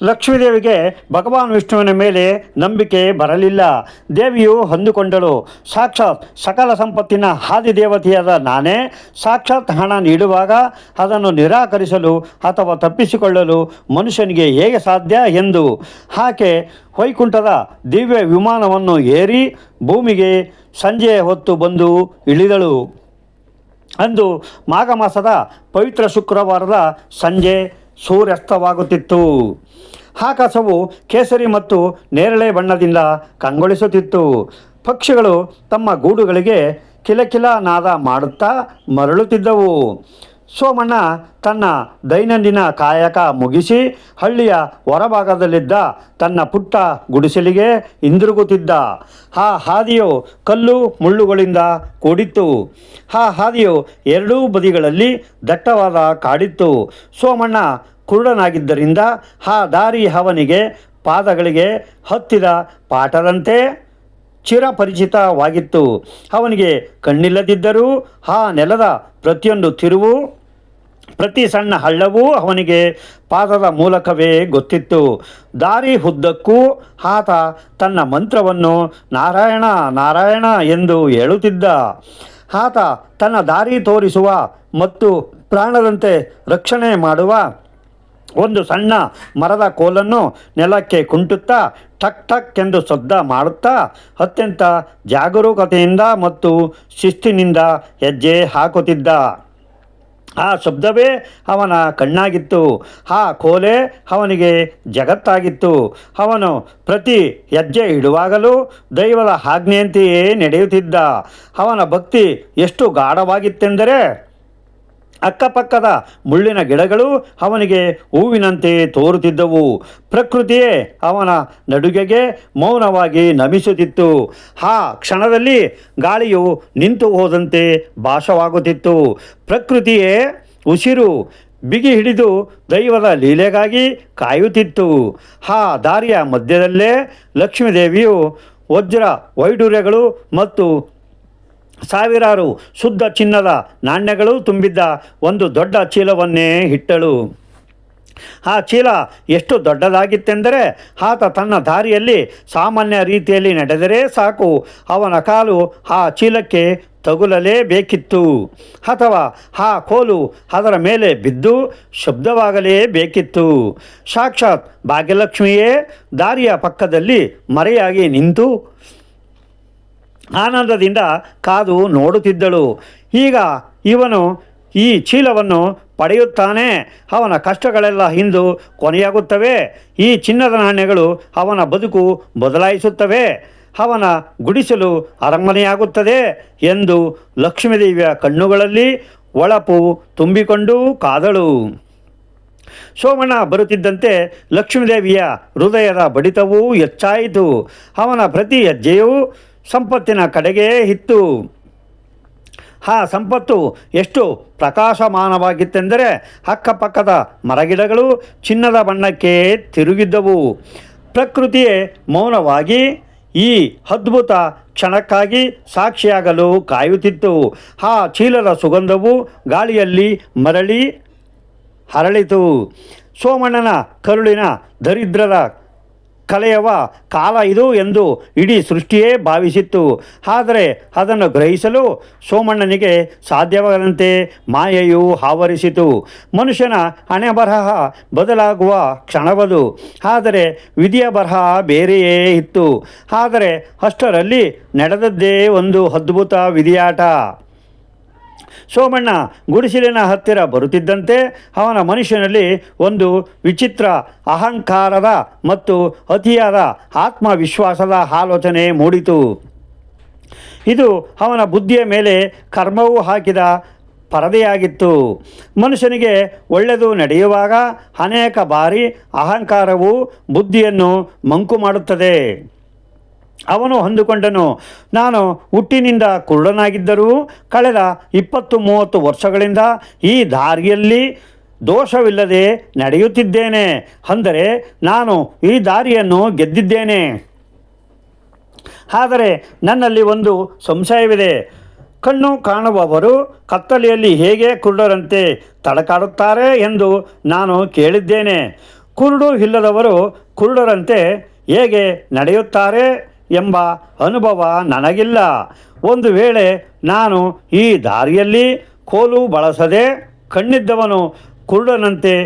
ಲಕ್ಷ್ಮೀದೇವಿಗೆ ಭಗವಾನ್ ವಿಷ್ಣುವಿನ ಮೇಲೆ ನಂಬಿಕೆ ಬರಲಿಲ್ಲ. ದೇವಿಯು ಅಂದುಕೊಂಡಳು, ಸಾಕ್ಷಾತ್ ಸಕಲ ಸಂಪತ್ತಿನ ಆದಿದೇವತೆಯಾದ ನಾನೇ ಸಾಕ್ಷಾತ್ ಹಣ ನೀಡುವಾಗ ಅದನ್ನು ನಿರಾಕರಿಸಲು ಅಥವಾ ತಪ್ಪಿಸಿಕೊಳ್ಳಲು ಮನುಷ್ಯನಿಗೆ ಹೇಗೆ ಸಾಧ್ಯ ಎಂದು ಆಕೆ ವೈಕುಂಠದ ದಿವ್ಯ ವಿಮಾನವನ್ನು ಏರಿ ಭೂಮಿಗೆ ಸಂಜೆಯ ಹೊತ್ತು ಬಂದು ಇಳಿದಳು. ಅಂದು ಮಾಘ ಮಾಸದ ಪವಿತ್ರ ಶುಕ್ರವಾರದ ಸಂಜೆ ಸೂರ್ಯಾಸ್ತವಾಗುತ್ತಿತ್ತು. ಆಕಾಶವು ಕೇಸರಿ ಮತ್ತು ನೇರಳೆ ಬಣ್ಣದಿಂದ ಕಂಗೊಳಿಸುತ್ತಿತ್ತು. ಪಕ್ಷಿಗಳು ತಮ್ಮ ಗೂಡುಗಳಿಗೆ ಕಿಲಕಿಲ ನಾದ ಮಾಡುತ್ತಾ ಮರಳುತ್ತಿದ್ದವು. ಸೋಮಣ್ಣ ತನ್ನ ದೈನಂದಿನ ಕಾಯಕ ಮುಗಿಸಿ ಹಳ್ಳಿಯ ಹೊರಭಾಗದಲ್ಲಿದ್ದ ತನ್ನ ಪುಟ್ಟ ಗುಡಿಸಲಿಗೆ ಹಿಂದಿರುಗುತ್ತಿದ್ದ. ಆ ಹಾದಿಯು ಕಲ್ಲು ಮುಳ್ಳುಗಳಿಂದ ಕೂಡಿತ್ತು. ಆ ಹಾದಿಯು ಎರಡೂ ಬದಿಗಳಲ್ಲಿ ದಟ್ಟವಾದ ಕಾಡಿತ್ತು. ಸೋಮಣ್ಣ ಕುರುಡನಾಗಿದ್ದರಿಂದ ಆ ದಾರಿ ಅವನಿಗೆ ಪಾದಗಳಿಗೆ ಹತ್ತಿದ ಪಾಠದಂತೆ ಚಿರಪರಿಚಿತವಾಗಿತ್ತು. ಅವನಿಗೆ ಕಣ್ಣಿಲ್ಲದಿದ್ದರೂ ಆ ನೆಲದ ಪ್ರತಿಯೊಂದು ತಿರುವು, ಪ್ರತಿ ಸಣ್ಣ ಹಳ್ಳವೂ ಅವನಿಗೆ ಪಾದದ ಮೂಲಕವೇ ಗೊತ್ತಿತ್ತು. ದಾರಿ ಉದ್ದಕ್ಕೂ ಆತ ತನ್ನ ಮಂತ್ರವನ್ನು ನಾರಾಯಣ ನಾರಾಯಣ ಎಂದು ಹೇಳುತ್ತಿದ್ದ. ಆತ ತನ್ನ ದಾರಿ ತೋರಿಸುವ ಮತ್ತು ಪ್ರಾಣದಂತೆ ರಕ್ಷಣೆ ಮಾಡುವ ಒಂದು ಸಣ್ಣ ಮರದ ಕೋಲನ್ನು ನೆಲಕ್ಕೆ ಕುಂಟುತ್ತಾ ಟಕ್ ಟಕ್ ಎಂದು ಶಬ್ದ ಮಾಡುತ್ತಾ ಅತ್ಯಂತ ಜಾಗರೂಕತೆಯಿಂದ ಮತ್ತು ಶಿಸ್ತಿನಿಂದ ಹೆಜ್ಜೆ ಹಾಕುತ್ತಿದ್ದ. ಆ ಶಬ್ದವೇ ಅವನ ಕಣ್ಣಾಗಿತ್ತು. ಆ ಕೋಲೆ ಅವನಿಗೆ ಜಗತ್ತಾಗಿತ್ತು. ಅವನು ಪ್ರತಿ ಹೆಜ್ಜೆ ಇಡುವಾಗಲೂ ದೈವದ ಆಜ್ಞೆಯಂತೆಯೇ ನಡೆಯುತ್ತಿದ್ದ. ಅವನ ಭಕ್ತಿ ಎಷ್ಟು ಗಾಢವಾಗಿತ್ತೆಂದರೆ ಅಕ್ಕಪಕ್ಕದ ಮುಳ್ಳಿನ ಗಿಡಗಳು ಅವನಿಗೆ ಹೂವಿನಂತೆ ತೋರುತ್ತಿದ್ದವು. ಪ್ರಕೃತಿಯೇ ಅವನ ನಡುಗೆಗೆ ಮೌನವಾಗಿ ನಮಿಸುತ್ತಿತ್ತು. ಆ ಕ್ಷಣದಲ್ಲಿ ಗಾಳಿಯು ನಿಂತು ಹೋದಂತೆ ಭಾಸವಾಗುತ್ತಿತ್ತು. ಪ್ರಕೃತಿಯೇ ಉಸಿರು ಬಿಗಿ ಹಿಡಿದು ದೈವದ ಲೀಲೆಗಾಗಿ ಕಾಯುತ್ತಿತ್ತು. ಆ ದಾರಿಯ ಮಧ್ಯದಲ್ಲೇ ಲಕ್ಷ್ಮೀದೇವಿಯು ವಜ್ರ ವೈಡೂರ್ಯಗಳು ಮತ್ತು ಸಾವಿರಾರು ಶುದ್ಧ ಚಿನ್ನದ ನಾಣ್ಯಗಳು ತುಂಬಿದ್ದ ಒಂದು ದೊಡ್ಡ ಚೀಲವನ್ನೇ ಇಟ್ಟಳು. ಆ ಚೀಲ ಎಷ್ಟು ದೊಡ್ಡದಾಗಿತ್ತೆಂದರೆ ಆತ ತನ್ನ ದಾರಿಯಲ್ಲಿ ಸಾಮಾನ್ಯ ರೀತಿಯಲ್ಲಿ ನಡೆದರೆ ಸಾಕು, ಅವನ ಕಾಲು ಆ ಚೀಲಕ್ಕೆ ತಗುಲಲೇಬೇಕಿತ್ತು ಅಥವಾ ಆ ಕೋಲು ಅದರ ಮೇಲೆ ಬಿದ್ದು ಶಬ್ದವಾಗಲೇಬೇಕಿತ್ತು. ಸಾಕ್ಷಾತ್ ಭಾಗ್ಯಲಕ್ಷ್ಮಿಯೇ ದಾರಿಯ ಪಕ್ಕದಲ್ಲಿ ಮರೆಯಾಗಿ ನಿಂತು ಆನಂದದಿಂದ ಕಾದು ನೋಡುತ್ತಿದ್ದಳು. ಈಗ ಇವನು ಈ ಚೀಲವನ್ನು ಪಡೆಯುತ್ತಾನೆ. ಅವನ ಕಷ್ಟಗಳೆಲ್ಲ ಇಂದು ಕೊನೆಯಾಗುತ್ತವೆ. ಈ ಚಿನ್ನದ ನಾಣ್ಯಗಳು ಅವನ ಬದುಕು ಬದಲಾಯಿಸುತ್ತವೆ. ಅವನ ಗುಡಿಸಲು ಅರಮನೆಯಾಗುತ್ತದೆ ಎಂದು ಲಕ್ಷ್ಮೀದೇವಿಯ ಕಣ್ಣುಗಳಲ್ಲಿ ಒಳಪು ತುಂಬಿಕೊಂಡು ಕಾದಳು. ಸೋಮಣ್ಣ ಬರುತ್ತಿದ್ದಂತೆ ಲಕ್ಷ್ಮೀದೇವಿಯ ಹೃದಯದ ಬಡಿತವೂ ಹೆಚ್ಚಾಯಿತು. ಅವನ ಪ್ರತಿ ಹೆಜ್ಜೆಯೂ ಸಂಪತ್ತಿನ ಕಡೆಗೆ ಇತ್ತು. ಆ ಸಂಪತ್ತು ಎಷ್ಟು ಪ್ರಕಾಶಮಾನವಾಗಿತ್ತೆಂದರೆ ಅಕ್ಕಪಕ್ಕದ ಮರಗಿಡಗಳು ಚಿನ್ನದ ಬಣ್ಣಕ್ಕೆ ತಿರುಗಿದ್ದವು. ಪ್ರಕೃತಿಯೇ ಮೌನವಾಗಿ ಈ ಅದ್ಭುತ ಕ್ಷಣಕ್ಕಾಗಿ ಸಾಕ್ಷಿಯಾಗಲು ಕಾಯುತ್ತಿತ್ತು. ಆ ಚೀಲದ ಸುಗಂಧವು ಗಾಳಿಯಲ್ಲಿ ಮರಳಿ ಹರಳಿತು. ಸೋಮಣ್ಣನ ಕರುಳಿನ ದರಿದ್ರದ ಕಲೆಯವ ಕಾಲ ಇದು ಎಂದು ಇಡೀ ಸೃಷ್ಟಿಯೇ ಭಾವಿಸಿತ್ತು. ಆದರೆ ಅದನ್ನು ಗ್ರಹಿಸಲು ಸೋಮಣ್ಣನಿಗೆ ಸಾಧ್ಯವಾಗದಂತೆ ಮಾಯೆಯು ಆವರಿಸಿತು. ಮನುಷ್ಯನ ಹಣೆ ಬರಹ ಬದಲಾಗುವ ಕ್ಷಣವದು. ಆದರೆ ವಿಧಿಯ ಬರಹ ಬೇರೆಯೇ ಇತ್ತು. ಆದರೆ ಅಷ್ಟರಲ್ಲಿ ನಡೆದದ್ದೇ ಒಂದು ಅದ್ಭುತ ವಿಧಿಯಾಟ. ಸೋಮಣ್ಣ ಗುಡಿಸಲಿನ ಹತ್ತಿರ ಬರುತ್ತಿದ್ದಂತೆ ಅವನ ಮನುಷ್ಯನಲ್ಲಿ ಒಂದು ವಿಚಿತ್ರ ಅಹಂಕಾರದ ಮತ್ತು ಅತಿಯಾದ ಆತ್ಮವಿಶ್ವಾಸದ ಆಲೋಚನೆ ಮೂಡಿತು. ಇದು ಅವನ ಬುದ್ಧಿಯ ಮೇಲೆ ಕರ್ಮವು ಹಾಕಿದ ಪರದೆಯಾಗಿತ್ತು. ಮನುಷ್ಯನಿಗೆ ಒಳ್ಳೆಯದು ನಡೆಯುವಾಗ ಅನೇಕ ಬಾರಿ ಅಹಂಕಾರವು ಬುದ್ಧಿಯನ್ನು ಮಂಕು ಮಾಡುತ್ತದೆ. ಅವನು ಅಂದುಕೊಂಡನು, ನಾನು ಹುಟ್ಟಿನಿಂದ ಕುರುಡನಾಗಿದ್ದರೂ ಕಳೆದ 20-30 ವರ್ಷಗಳಿಂದ ಈ ದಾರಿಯಲ್ಲಿ ದೋಷವಿಲ್ಲದೆ ನಡೆಯುತ್ತಿದ್ದೇನೆ. ಅಂದರೆ ನಾನು ಈ ದಾರಿಯನ್ನು ಗೆದ್ದಿದ್ದೇನೆ. ಆದರೆ ನನ್ನಲ್ಲಿ ಒಂದು ಸಂಶಯವಿದೆ. ಕಣ್ಣು ಕಾಣುವವರು ಕತ್ತಲೆಯಲ್ಲಿ ಹೇಗೆ ಕುರುಡರಂತೆ ತಡಕಾಡುತ್ತಾರೆ ಎಂದು ನಾನು ಕೇಳಿದ್ದೇನೆ. ಕುರುಡು ಇಲ್ಲದವರು ಕುರುಡರಂತೆ ಹೇಗೆ ನಡೆಯುತ್ತಾರೆ ಎಂಬ ಅನುಭವ ನನಗಿಲ್ಲ. ಒಂದು ವೇಳೆ ನಾನು ಈ ದಾರಿಯಲ್ಲಿ ಕೋಲು ಬಳಸದೆ ಕಣ್ಣಿದ್ದವನು ಕುರುಡನಂತೆ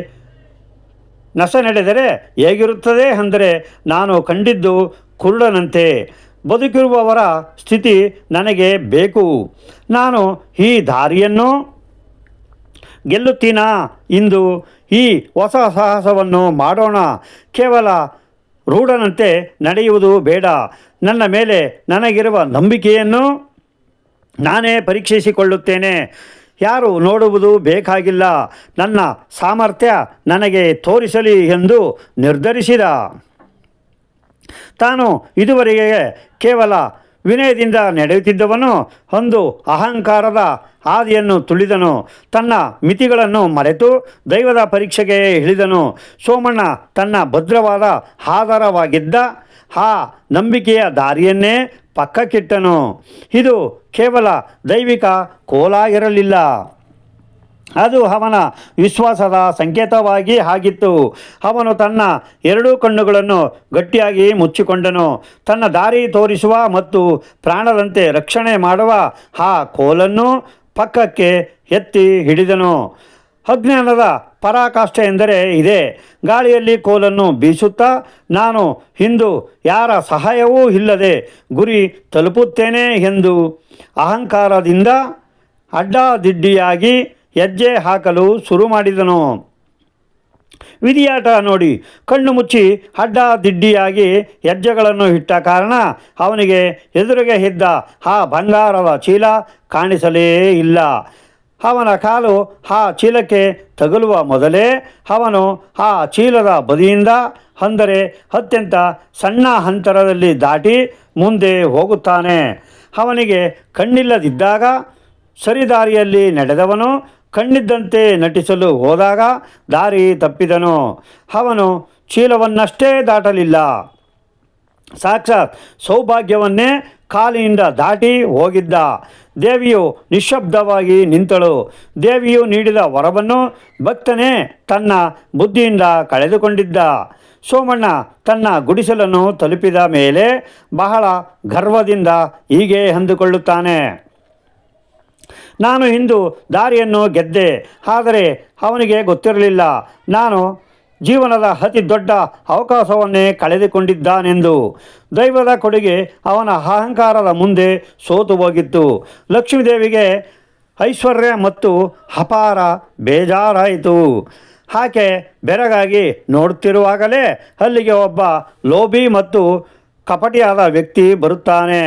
ನಡೆದರೆ ಹೇಗಿರುತ್ತದೆ ಅಂದರೆ, ನಾನು ಕಂಡಿದ್ದು ಕುರುಡನಂತೆ. ಬದುಕಿರುವವರ ಸ್ಥಿತಿ ನನಗೆ ಬೇಕು. ನಾನು ಈ ದಾರಿಯನ್ನು ಗೆಲ್ಲುತ್ತೀನಾ? ಇಂದು ಈ ಹೊಸ ಸಾಹಸವನ್ನು ಮಾಡೋಣ. ಕೇವಲ ರೂಢನಂತೆ ನಡೆಯುವುದು ಬೇಡ. ನನ್ನ ಮೇಲೆ ನನಗಿರುವ ನಂಬಿಕೆಯನ್ನು ನಾನೇ ಪರೀಕ್ಷಿಸಿಕೊಳ್ಳುತ್ತೇನೆ. ಯಾರು ನೋಡುವುದು ಬೇಕಾಗಿಲ್ಲ. ನನ್ನ ಸಾಮರ್ಥ್ಯ ನನಗೆ ತೋರಿಸಲಿ ಎಂದು ನಿರ್ಧರಿಸಿದ. ತಾನು ಇದುವರೆಗೆ ಕೇವಲ ವಿನಯದಿಂದ ನಡೆಯುತ್ತಿದ್ದವನು ಒಂದು ಅಹಂಕಾರದ ಹಾದಿಯನ್ನು ತುಳಿದನು. ತನ್ನ ಮಿತಿಗಳನ್ನು ಮರೆತು ದೈವದ ಪರೀಕ್ಷೆಗೆ ಇಳಿದನು. ಸೋಮಣ್ಣ ತನ್ನ ಭದ್ರವಾದ ಆಧಾರವಾಗಿದ್ದ ಆ ನಂಬಿಕೆಯ ದಾರಿಯನ್ನೇ ಪಕ್ಕಕ್ಕಿಟ್ಟನು. ಇದು ಕೇವಲ ದೈವಿಕ ಕೋಲಾಗಿರಲಿಲ್ಲ, ಅದು ಅವನ ವಿಶ್ವಾಸದ ಸಂಕೇತವಾಗಿ ಆಗಿತ್ತು. ಅವನು ತನ್ನ ಎರಡೂ ಕಣ್ಣುಗಳನ್ನು ಗಟ್ಟಿಯಾಗಿ ಮುಚ್ಚಿಕೊಂಡನು. ತನ್ನ ದಾರಿ ತೋರಿಸುವ ಮತ್ತು ಪ್ರಾಣದಂತೆ ರಕ್ಷಣೆ ಮಾಡುವ ಆ ಕೋಲನ್ನು ಪಕ್ಕಕ್ಕೆ ಎತ್ತಿ ಹಿಡಿದನು. ಅಜ್ಞಾನದ ಪರಾಕಾಷ್ಠೆ ಎಂದರೆ ಇದೇ. ಗಾಳಿಯಲ್ಲಿ ಕೋಲನ್ನು ಬೀಸುತ್ತಾ ನಾನು ಇಂದು ಯಾರ ಸಹಾಯವೂ ಇಲ್ಲದೆ ಗುರಿ ತಲುಪುತ್ತೇನೆ ಎಂದು ಅಹಂಕಾರದಿಂದ ಅಡ್ಡಾದಿಡ್ಡಿಯಾಗಿ ಹೆಜ್ಜೆ ಹಾಕಲು ಶುರು ಮಾಡಿದನು. ವಿಧಿಯಾಟ ನೋಡಿ ಕಣ್ಣು ಮುಚ್ಚಿ ಅಡ್ಡಾದಿಡ್ಡಿಯಾಗಿ ಹೆಜ್ಜೆಗಳನ್ನು ಇಟ್ಟ ಕಾರಣ ಅವನಿಗೆ ಎದುರಿಗೆ ಇದ್ದ ಆ ಬಂಗಾರದ ಚೀಲ ಕಾಣಿಸಲೇ ಇಲ್ಲ. ಅವನ ಕಾಲು ಆ ಚೀಲಕ್ಕೆ ತಗುಲುವ ಮೊದಲೇ ಅವನು ಆ ಚೀಲದ ಬದಿಯಿಂದ, ಅಂದರೆ ಅತ್ಯಂತ ಸಣ್ಣ ಅಂತರದಲ್ಲಿ ದಾಟಿ ಮುಂದೆ ಹೋಗುತ್ತಾನೆ. ಅವನಿಗೆ ಕಣ್ಣಿಲ್ಲದಿದ್ದಾಗ ಸರಿದಾರಿಯಲ್ಲಿ ನಡೆದವನು ಕಣ್ಣಿದ್ದಂತೆ ನಟಿಸಲು ಹೋದಾಗ ದಾರಿ ತಪ್ಪಿದನು. ಅವನು ಚೀಲವನ್ನಷ್ಟೇ ದಾಟಲಿಲ್ಲ, ಸಾಕ್ಷಾತ್ ಸೌಭಾಗ್ಯವನ್ನೇ ಕಾಲಿನಿಂದ ದಾಟಿ ಹೋಗಿದ್ದ. ದೇವಿಯು ನಿಶ್ಶಬ್ದವಾಗಿ ನಿಂತಳು. ದೇವಿಯು ನೀಡಿದ ವರವನ್ನು ಭಕ್ತನೇ ತನ್ನ ಬುದ್ಧಿಯಿಂದ ಕಳೆದುಕೊಂಡಿದ್ದ. ಸೋಮಣ್ಣ ತನ್ನ ಗುಡಿಸಲನ್ನು ತಲುಪಿದ ಮೇಲೆ ಬಹಳ ಗರ್ವದಿಂದ ಹೀಗೆ ಅಂದುಕೊಳ್ಳುತ್ತಾನೆ: ನಾನು ಇಂದು ದಾರಿಯನ್ನು ಗೆದ್ದೆ. ಆದರೆ ಅವನಿಗೆ ಗೊತ್ತಿರಲಿಲ್ಲ, ನಾನು ಜೀವನದ ಅತಿ ದೊಡ್ಡ ಅವಕಾಶವನ್ನೇ ಕಳೆದುಕೊಂಡಿದ್ದಾನೆಂದು. ದೈವದ ಕೊಡುಗೆ ಅವನ ಅಹಂಕಾರದ ಮುಂದೆ ಸೋತು ಹೋಗಿತ್ತು. ಲಕ್ಷ್ಮೀದೇವಿಗೆ ಐಶ್ವರ್ಯ ಮತ್ತು ಅಪಾರ ಬೇಜಾರಾಯಿತು. ಆಕೆ ಬೆರಗಾಗಿ ನೋಡುತ್ತಿರುವಾಗಲೇ ಅಲ್ಲಿಗೆ ಒಬ್ಬ ಲೋಭಿ ಮತ್ತು ಕಪಟಿಯಾದ ವ್ಯಕ್ತಿ ಬರುತ್ತಾನೆ.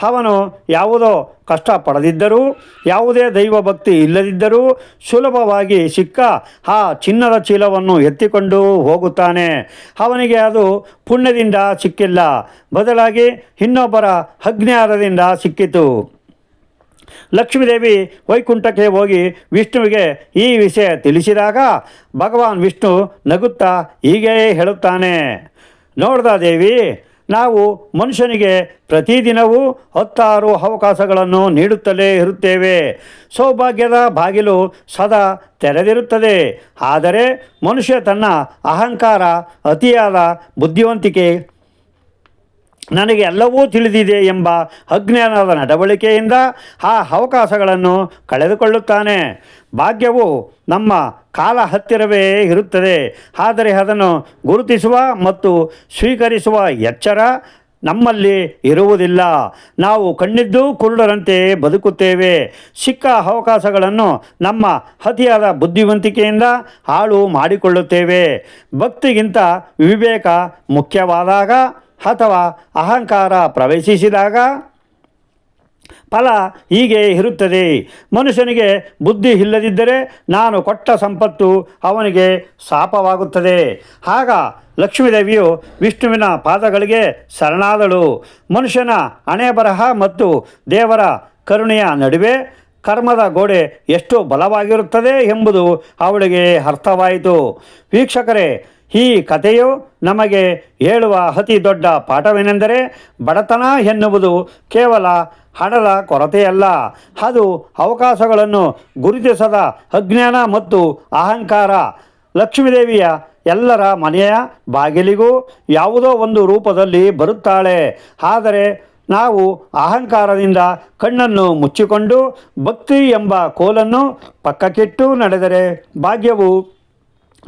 ಅವನು ಯಾವುದೋ ಕಷ್ಟಪಡದಿದ್ದರೂ, ಯಾವುದೇ ದೈವ ಭಕ್ತಿ ಇಲ್ಲದಿದ್ದರೂ ಸುಲಭವಾಗಿ ಸಿಕ್ಕ ಆ ಚಿನ್ನದ ಚೀಲವನ್ನು ಎತ್ತಿಕೊಂಡು ಹೋಗುತ್ತಾನೆ. ಅವನಿಗೆ ಅದು ಪುಣ್ಯದಿಂದ ಸಿಕ್ಕಿಲ್ಲ, ಬದಲಾಗಿ ಇನ್ನೊಬ್ಬರ ಅಜ್ಞಾನದಿಂದ ಸಿಕ್ಕಿತು. ಲಕ್ಷ್ಮೀದೇವಿ ವೈಕುಂಠಕ್ಕೆ ಹೋಗಿ ವಿಷ್ಣುವಿಗೆ ಈ ವಿಷಯ ತಿಳಿಸಿದಾಗ ಭಗವಾನ್ ವಿಷ್ಣು ನಗುತ್ತಾ ಹೀಗೆ ಹೇಳುತ್ತಾನೆ: ನೋಡ್ದ ದೇವಿ, ನಾವು ಮನುಷ್ಯನಿಗೆ ಪ್ರತಿದಿನವೂ 10 ಅವಕಾಶಗಳನ್ನು ನೀಡುತ್ತಲೇ ಇರುತ್ತೇವೆ. ಸೌಭಾಗ್ಯದ ಬಾಗಿಲು ಸದಾ ತೆರೆದಿರುತ್ತದೆ. ಆದರೆ ಮನುಷ್ಯ ತನ್ನ ಅಹಂಕಾರ, ಅತಿಯಾದ ಬುದ್ಧಿವಂತಿಕೆ, ನನಗೆ ಎಲ್ಲವೂ ತಿಳಿದಿದೆ ಎಂಬ ಅಜ್ಞಾನದ ನಡವಳಿಕೆಯಿಂದ ಆ ಅವಕಾಶಗಳನ್ನು ಕಳೆದುಕೊಳ್ಳುತ್ತಾನೆ. ಭಾಗ್ಯವು ನಮ್ಮ ಕಾಲ ಹತ್ತಿರವೇ ಇರುತ್ತದೆ, ಆದರೆ ಅದನ್ನು ಗುರುತಿಸುವ ಮತ್ತು ಸ್ವೀಕರಿಸುವ ಎಚ್ಚರ ನಮ್ಮಲ್ಲಿ ಇರುವುದಿಲ್ಲ. ನಾವು ಕಣ್ಣಿದ್ದು ಕುರುಡರಂತೆ ಬದುಕುತ್ತೇವೆ. ಸಿಕ್ಕ ಅವಕಾಶಗಳನ್ನು ನಮ್ಮ ಅತಿಯಾದ ಬುದ್ಧಿವಂತಿಕೆಯಿಂದ ಹಾಳು ಮಾಡಿಕೊಳ್ಳುತ್ತೇವೆ. ಭಕ್ತಿಗಿಂತ ವಿವೇಕ ಮುಖ್ಯವಾದಾಗ ಅಥವಾ ಅಹಂಕಾರ ಪ್ರವೇಶಿಸಿದಾಗ ಫಲ ಹೀಗೆ ಇರುತ್ತದೆ. ಮನುಷ್ಯನಿಗೆ ಬುದ್ಧಿ ಇಲ್ಲದಿದ್ದರೆ ನಾನು ಕೊಟ್ಟ ಸಂಪತ್ತು ಅವನಿಗೆ ಶಾಪವಾಗುತ್ತದೆ. ಆಗ ಲಕ್ಷ್ಮೀದೇವಿಯು ವಿಷ್ಣುವಿನ ಪಾದಗಳಿಗೆ ಶರಣಾದಳು. ಮನುಷ್ಯನ ಹಣೆಬರಹ ಮತ್ತು ದೇವರ ಕರುಣೆಯ ನಡುವೆ ಕರ್ಮದ ಗೋಡೆ ಎಷ್ಟು ಬಲವಾಗಿರುತ್ತದೆ ಎಂಬುದು ಅವಳಿಗೆ ಅರ್ಥವಾಯಿತು. ವೀಕ್ಷಕರೇ, ಈ ಕಥೆಯು ನಮಗೆ ಹೇಳುವ ಅತಿ ದೊಡ್ಡ ಪಾಠವೇನೆಂದರೆ, ಬಡತನ ಎನ್ನುವುದು ಕೇವಲ ಹಣದ ಕೊರತೆಯಲ್ಲ, ಅದು ಅವಕಾಶಗಳನ್ನು ಗುರುತಿಸದ ಅಜ್ಞಾನ ಮತ್ತು ಅಹಂಕಾರ. ಲಕ್ಷ್ಮೀದೇವಿಯ ಎಲ್ಲರ ಮನೆಯ ಬಾಗಿಲಿಗೂ ಯಾವುದೋ ಒಂದು ರೂಪದಲ್ಲಿ ಬರುತ್ತಾಳೆ. ಆದರೆ ನಾವು ಅಹಂಕಾರದಿಂದ ಕಣ್ಣನ್ನು ಮುಚ್ಚಿಕೊಂಡು ಭಕ್ತಿ ಎಂಬ ಕೋಲನ್ನು ಪಕ್ಕಕ್ಕಿಟ್ಟು ನಡೆದರೆ ಭಾಗ್ಯವು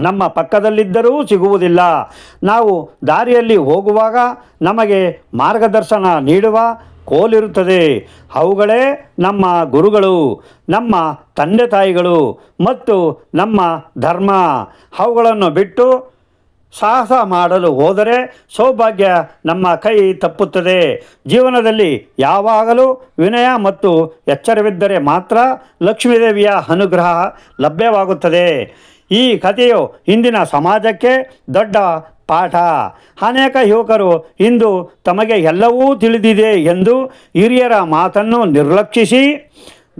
ನಮ್ಮ ಪಕ್ಕದಲ್ಲಿದ್ದರೂ ಸಿಗುವುದಿಲ್ಲ. ನಾವು ದಾರಿಯಲ್ಲಿ ಹೋಗುವಾಗ ನಮಗೆ ಮಾರ್ಗದರ್ಶನ ನೀಡುವ ಕೋಲಿರುತ್ತದೆ. ಅವುಗಳೇ ನಮ್ಮ ಗುರುಗಳು, ನಮ್ಮ ತಂದೆ ತಾಯಿಗಳು ಮತ್ತು ನಮ್ಮ ಧರ್ಮ. ಅವುಗಳನ್ನು ಬಿಟ್ಟು ಸಾಹಸ ಮಾಡಲು ಹೋದರೆ ಸೌಭಾಗ್ಯ ನಮ್ಮ ಕೈ ತಪ್ಪುತ್ತದೆ. ಜೀವನದಲ್ಲಿ ಯಾವಾಗಲೂ ವಿನಯ ಮತ್ತು ಎಚ್ಚರವಿದ್ದರೆ ಮಾತ್ರ ಲಕ್ಷ್ಮೀದೇವಿಯ ಅನುಗ್ರಹ ಲಭ್ಯವಾಗುತ್ತದೆ. ಈ ಕಥೆಯು ಇಂದಿನ ಸಮಾಜಕ್ಕೆ ದೊಡ್ಡ ಪಾಠ. ಅನೇಕ ಯುವಕರು ಇಂದು ತಮಗೆ ಎಲ್ಲವೂ ತಿಳಿದಿದೆ ಎಂದು ಹಿರಿಯರ ಮಾತನ್ನು ನಿರ್ಲಕ್ಷಿಸಿ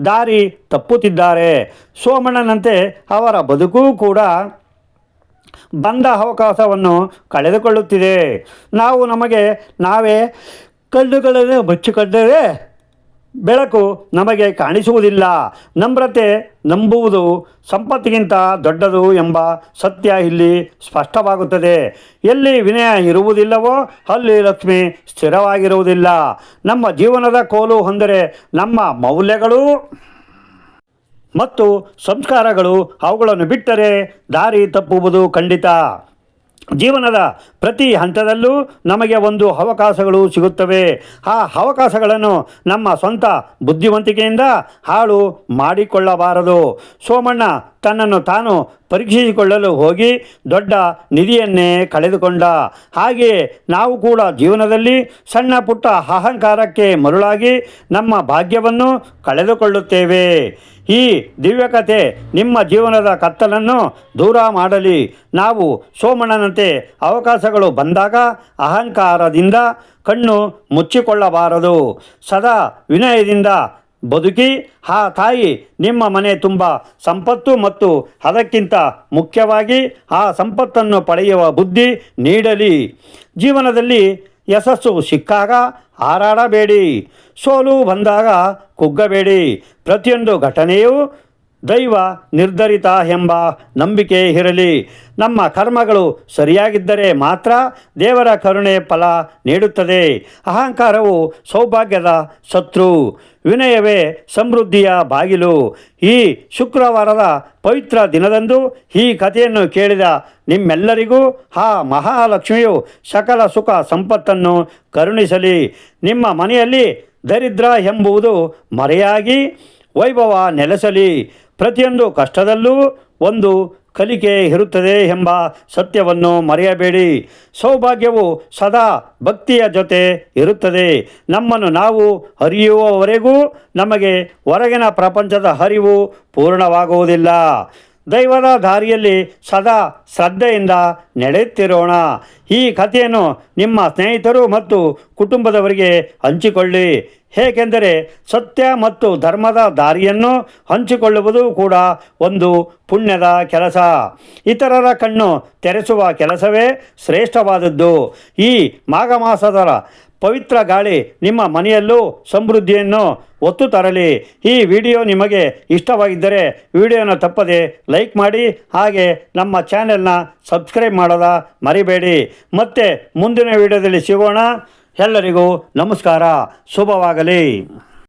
ದಾರಿ ತಪ್ಪುತ್ತಿದ್ದಾರೆ. ಸೋಮಣ್ಣನಂತೆ ಅವರ ಬದುಕು ಕೂಡ ಬಂದ ಅವಕಾಶವನ್ನು ಕಳೆದುಕೊಳ್ಳುತ್ತಿದೆ. ನಾವು ನಮಗೆ ನಾವೇ ಕಣ್ಣುಗಳನ್ನು ಮುಚ್ಚಿಕೊಂಡರೆ ಬೆಳಕು ನಮಗೆ ಕಾಣಿಸುವುದಿಲ್ಲ. ನಮ್ರತೆ ನಂಬುವುದು ಸಂಪತ್ತಿಗಿಂತ ದೊಡ್ಡದು ಎಂಬ ಸತ್ಯ ಇಲ್ಲಿ ಸ್ಪಷ್ಟವಾಗುತ್ತದೆ. ಎಲ್ಲಿ ವಿನಯ ಇರುವುದಿಲ್ಲವೋ ಅಲ್ಲಿ ಲಕ್ಷ್ಮಿ ಸ್ಥಿರವಾಗಿರುವುದಿಲ್ಲ. ನಮ್ಮ ಜೀವನದ ಕೋಲು ಅಂದರೆ ನಮ್ಮ ಮೌಲ್ಯಗಳು ಮತ್ತು ಸಂಸ್ಕಾರಗಳು. ಅವುಗಳನ್ನು ಬಿಟ್ಟರೆ ದಾರಿ ತಪ್ಪುವುದು ಖಂಡಿತ. ಜೀವನದ ಪ್ರತಿ ಹಂತದಲ್ಲೂ ನಮಗೆ ಒಂದು ಅವಕಾಶಗಳು ಸಿಗುತ್ತವೆ. ಆ ಅವಕಾಶಗಳನ್ನು ನಮ್ಮ ಸ್ವಂತ ಬುದ್ಧಿವಂತಿಕೆಯಿಂದ ಹಾಳು ಮಾಡಿಕೊಳ್ಳಬಾರದು. ಸೋಮಣ್ಣ ತನ್ನನ್ನು ತಾನು ಪರೀಕ್ಷಿಸಿಕೊಳ್ಳಲು ಹೋಗಿ ದೊಡ್ಡ ನಿಧಿಯನ್ನೇ ಕಳೆದುಕೊಂಡ. ಹಾಗೆಯೇ ನಾವು ಕೂಡ ಜೀವನದಲ್ಲಿ ಸಣ್ಣ ಪುಟ್ಟ ಅಹಂಕಾರಕ್ಕೆ ಮರುಳಾಗಿ ನಮ್ಮ ಭಾಗ್ಯವನ್ನು ಕಳೆದುಕೊಳ್ಳುತ್ತೇವೆ. ಈ ದಿವ್ಯಕಥೆ ನಿಮ್ಮ ಜೀವನದ ಕತ್ತಲನ್ನು ದೂರ ಮಾಡಲಿ. ನಾವು ಸೋಮಣ್ಣನಂತೆ ಅವಕಾಶಗಳು ಬಂದಾಗ ಅಹಂಕಾರದಿಂದ ಕಣ್ಣು ಮುಚ್ಚಿಕೊಳ್ಳಬಾರದು. ಸದಾ ವಿನಯದಿಂದ ಬದುಕಿ ಆ ತಾಯಿ ನಿಮ್ಮ ಮನೆ ತುಂಬ ಸಂಪತ್ತು ಮತ್ತು ಅದಕ್ಕಿಂತ ಮುಖ್ಯವಾಗಿ ಆ ಸಂಪತ್ತನ್ನು ಪಡೆಯುವ ಬುದ್ಧಿ ನೀಡಲಿ. ಜೀವನದಲ್ಲಿ ಯಶಸ್ಸು ಸಿಕ್ಕಾಗ ಹಾರಾಡಬೇಡಿ, ಸೋಲು ಬಂದಾಗ ಕುಗ್ಗಬೇಡಿ. ಪ್ರತಿಯೊಂದು ಘಟನೆಯೂ ದೈವ ನಿರ್ಧರಿತ ಎಂಬ ನಂಬಿಕೆ ಇರಲಿ. ನಮ್ಮ ಕರ್ಮಗಳು ಸರಿಯಾಗಿದ್ದರೆ ಮಾತ್ರ ದೇವರ ಕರುಣೆ ಫಲ ನೀಡುತ್ತದೆ. ಅಹಂಕಾರವು ಸೌಭಾಗ್ಯದ ಶತ್ರು, ವಿನಯವೇ ಸಮೃದ್ಧಿಯ ಬಾಗಿಲು. ಈ ಶುಕ್ರವಾರದ ಪವಿತ್ರ ದಿನದಂದು ಈ ಕಥೆಯನ್ನು ಕೇಳಿದ ನಿಮ್ಮೆಲ್ಲರಿಗೂ ಆ ಮಹಾಲಕ್ಷ್ಮಿಯು ಸಕಲ ಸುಖ ಸಂಪತ್ತನ್ನು ಕರುಣಿಸಲಿ. ನಿಮ್ಮ ಮನೆಯಲ್ಲಿ ದರಿದ್ರ ಎಂಬುದು ಮರೆಯಾಗಿ ವೈಭವ ನೆಲೆಸಲಿ. ಪ್ರತಿಯೊಂದು ಕಷ್ಟದಲ್ಲೂ ಒಂದು ಕಲಿಕೆ ಇರುತ್ತದೆ ಎಂಬ ಸತ್ಯವನ್ನು ಮರೆಯಬೇಡಿ. ಸೌಭಾಗ್ಯವು ಸದಾ ಭಕ್ತಿಯ ಜೊತೆ ಇರುತ್ತದೆ. ನಮ್ಮನ್ನು ನಾವು ಅರಿಯುವವರೆಗೂ ನಮಗೆ ಹೊರಗಿನ ಪ್ರಪಂಚದ ಅರಿವು ಪೂರ್ಣವಾಗುವುದಿಲ್ಲ. ದೈವದ ದಾರಿಯಲ್ಲಿ ಸದಾ ಶ್ರದ್ಧೆಯಿಂದ ನಡೆಯುತ್ತಿರೋಣ. ಈ ಕಥೆಯನ್ನು ನಿಮ್ಮ ಸ್ನೇಹಿತರು ಮತ್ತು ಕುಟುಂಬದವರಿಗೆ ಹಂಚಿಕೊಳ್ಳಿ. ಏಕೆಂದರೆ ಸತ್ಯ ಮತ್ತು ಧರ್ಮದ ದಾರಿಯನ್ನು ಹಂಚಿಕೊಳ್ಳುವುದು ಕೂಡ ಒಂದು ಪುಣ್ಯದ ಕೆಲಸ. ಇತರರ ಕಣ್ಣು ತೆರೆಸುವ ಕೆಲಸವೇ ಶ್ರೇಷ್ಠವಾದದ್ದು. ಈ ಮಾಘ ಮಾಸದ ಪವಿತ್ರ ಗಾಳಿ ನಿಮ್ಮ ಮನೆಯಲ್ಲೂ ಸಮೃದ್ಧಿಯನ್ನು ಒತ್ತು ತರಲಿ. ಈ ವಿಡಿಯೋ ನಿಮಗೆ ಇಷ್ಟವಾಗಿದ್ದರೆ ವಿಡಿಯೋನ ತಪ್ಪದೆ ಲೈಕ್ ಮಾಡಿ, ಹಾಗೆ ನಮ್ಮ ಚಾನೆಲ್ನ ಸಬ್ಸ್ಕ್ರೈಬ್ ಮಾಡೋದ ಮರಿಬೇಡಿ. ಮತ್ತೆ ಮುಂದಿನ ವಿಡಿಯೋದಲ್ಲಿ ಸಿಗೋಣ. ಎಲ್ಲರಿಗೂ ನಮಸ್ಕಾರ. ಶುಭವಾಗಲಿ.